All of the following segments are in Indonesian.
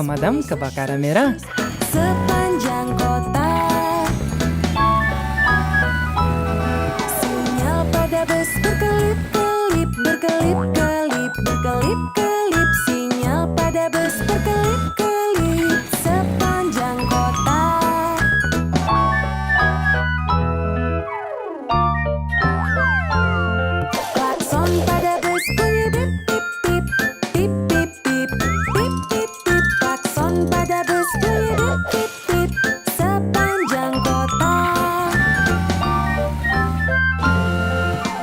pemadam kebakaran merah. Sepanjang kota, sinyal pada bus berkelip-kelip, berkelip-kelip, berkelip-kelip. Sinyal pada bus berkelip-kelip sepanjang kota. Klakson pada bus bunyi bip bip bip, bip bip bip, bip bip bip. Klakson pada bus bunyi bip bip bip sepanjang kota.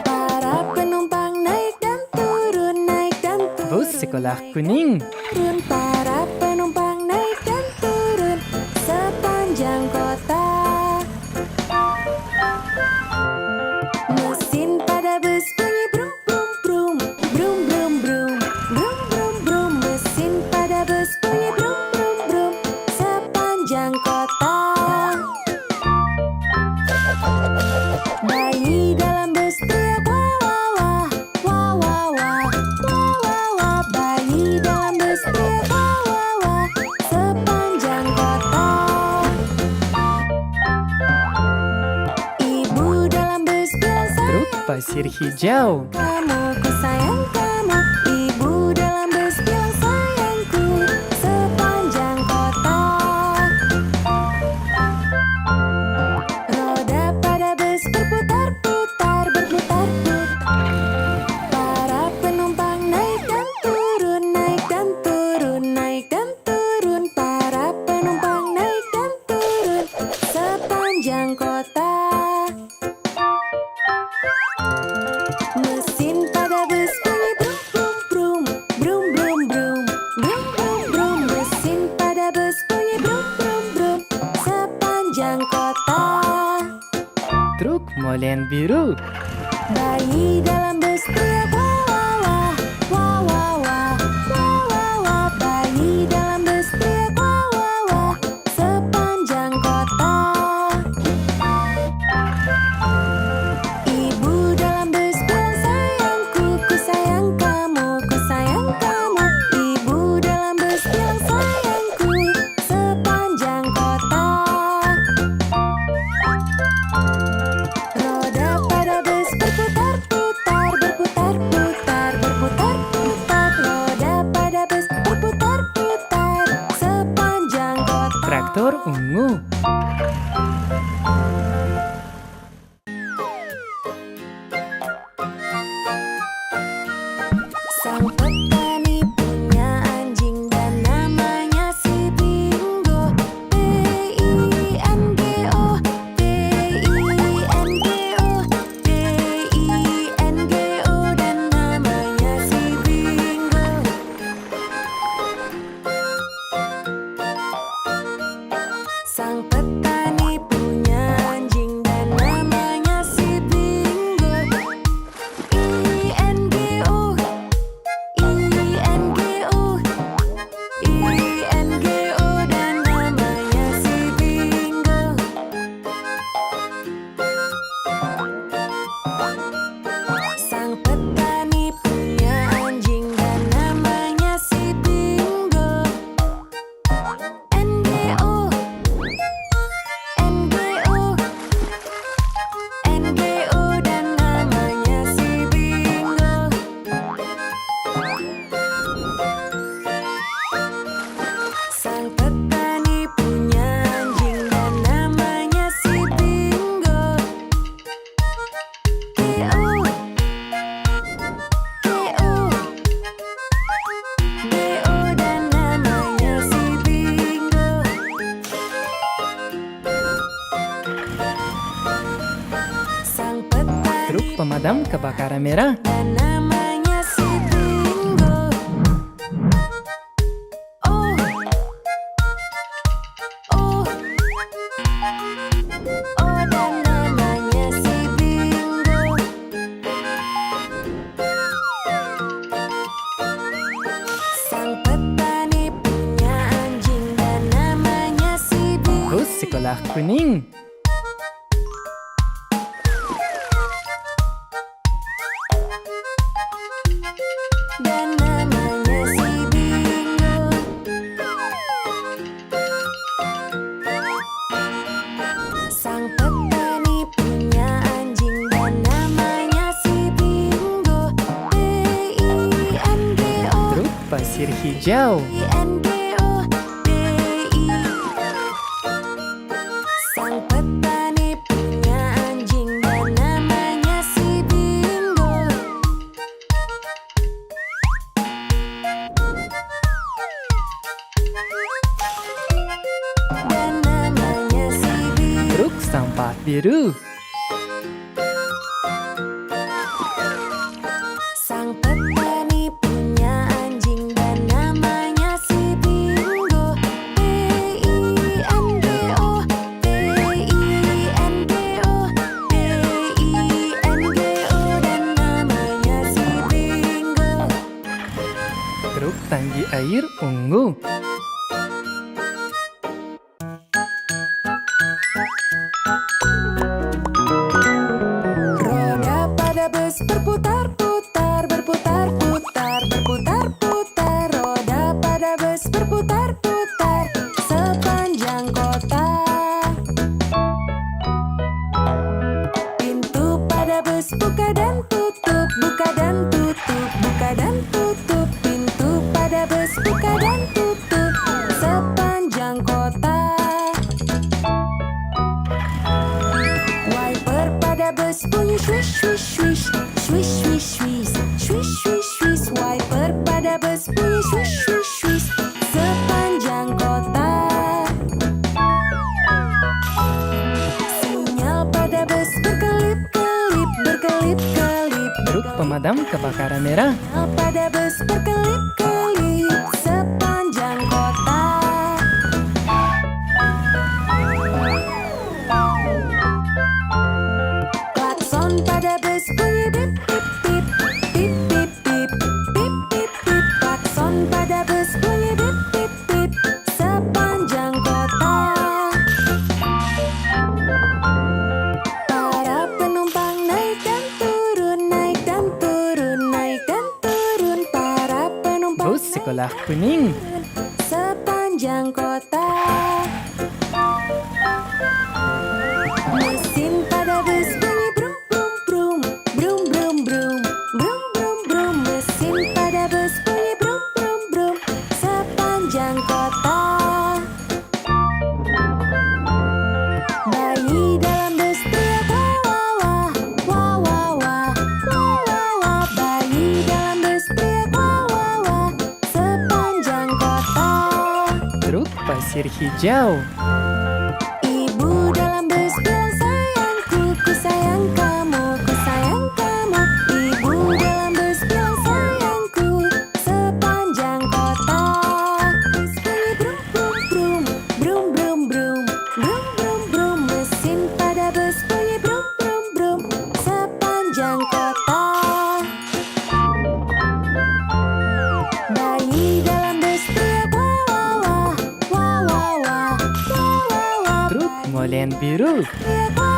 Para penumpang naik dan turun, naik dan turun. Bus sekolah kuning. Turun, para penumpang naik dan turun sepanjang kota. Mesin pada bus bunyi brum brum brum, brum brum brum, brum brum brum. Mesin pada bus bunyi brum brum brum sepanjang kota. Bayi dalam bus teriak wah wah wah, wah wah wah, wah wah wah. Bayi dalam bus teriak wah wah sepanjang kota. Ibu dalam bus bilang Truk pasir hijau. kamu, ku sayang kamu. Ibu dalam bus bilang sayangku sepanjang kota. Roda pada bus berputar-putar, berputar-putar. Para penumpang naik dan turun, naik dan turun, naik dan turun. Para penumpang naik dan turun sepanjang kota. Mesin pada bus bunyi brum brum brum, brum brum brum, brum brum brum. Mesin pada bus bunyi brum brum brum sepanjang kota. Truk molen biru. Bayi dalam bus teriak wah wah wah, wah wah wah, wah wah. Bayi dalam bus teriak wah wah sepanjang kota. Ibu dalam bus bilang sayangku, ku sayang kamu, ku sayang kamu. Ibu dalam bus bilang sayangku sepanjang kota. Roda pada bus berputar-putar, berputar-putar, berputar-putar. Roda pada bus berputar-putar sepanjang kota. Traktor ungu. Sang petani punya anjing dan namanya si Bingo. B-I-N-G-O, B-I-N-G-O, B-I-N-G-O, dan namanya si Bingo. Sang petani punya anjing dan namanya si Bingo. I-N-G-O, I-N-G-O, I-N-G-O, dan namanya si Bingo. Sang petani punya anjing dan namanya si Bingo. N-G-O, N-G-O, N-G-O, dan namanya si Bingo. Sang petani punya anjing dan namanya si Bingo. K-O, K-O, B-O, dan namanya si Bingo. Sang petani Truk pemadam kebakaran merah. dan namanya si Bingo. Oh, oh, oh, dan namanya si Bingo. Sang petani punya anjing dan namanya si Bingo. Bus sekolah kuning. pasir hijau. INGODI. Sang petani punya anjing dan namanya si Bingo. Dan namanya si Bingo. Truk sampah biru. Sang petani punya anjing dan namanya si Bingo. BINGO, BINGO, BINGO, dan namanya si Bingo. Truk tangki air ungu. Roda pada bus berputar-putar, berputar-putar, berputar-putar. Roda pada bus berputar-putar sepanjang kota. Pintu pada bus buka dan tutup, buka dan tutup, buka dan tutup. Pintu pada bus buka dan tutup sepanjang kota. Wiper pada bus bunyi swish swish swish, swish swish swish, swish swish swish. Wiper pada bus bunyi swish swish swish sepanjang kota. Sinyal pada bus berkelip-kelip, berkelip-kelip. Truk pemadam kebakaran merah. Sinyal pada bus berkelip-kelip sepanjang kota. Klakson pada bus bunyi bip bip bip, bip bip bip, bip bip bip. Klakson pada bus bunyi bip bip bip sepanjang kota. Para penumpang naik dan turun, naik dan turun, naik dan turun. Para penumpang Bus sekolah kuning. sepanjang kota. Mesin pada bus bunyi brum brum brum, brum brum brum, brum brum brum. Mesin pada bus bunyi brum brum brum sepanjang kota. Bayi dalam bus teriak wah wah wah wah wah wah wah. Bayi dalam bus teriak wah wah sepanjang kota. Truk pasir hijau. Ibu dalam bus bilang sayangku, ku sayang kamu, ku sayang kamu. Ibu dalam bus bilang sayangku sepanjang kota. Bus bunyi brum brum brum, brum brum brum, brum brum brum. Mesin pada bus bunyi brum brum brum sepanjang kota. Bayi dalam bus teriak wah wah wah wah wah wah wah wah. Truk molen biru. Teriak wah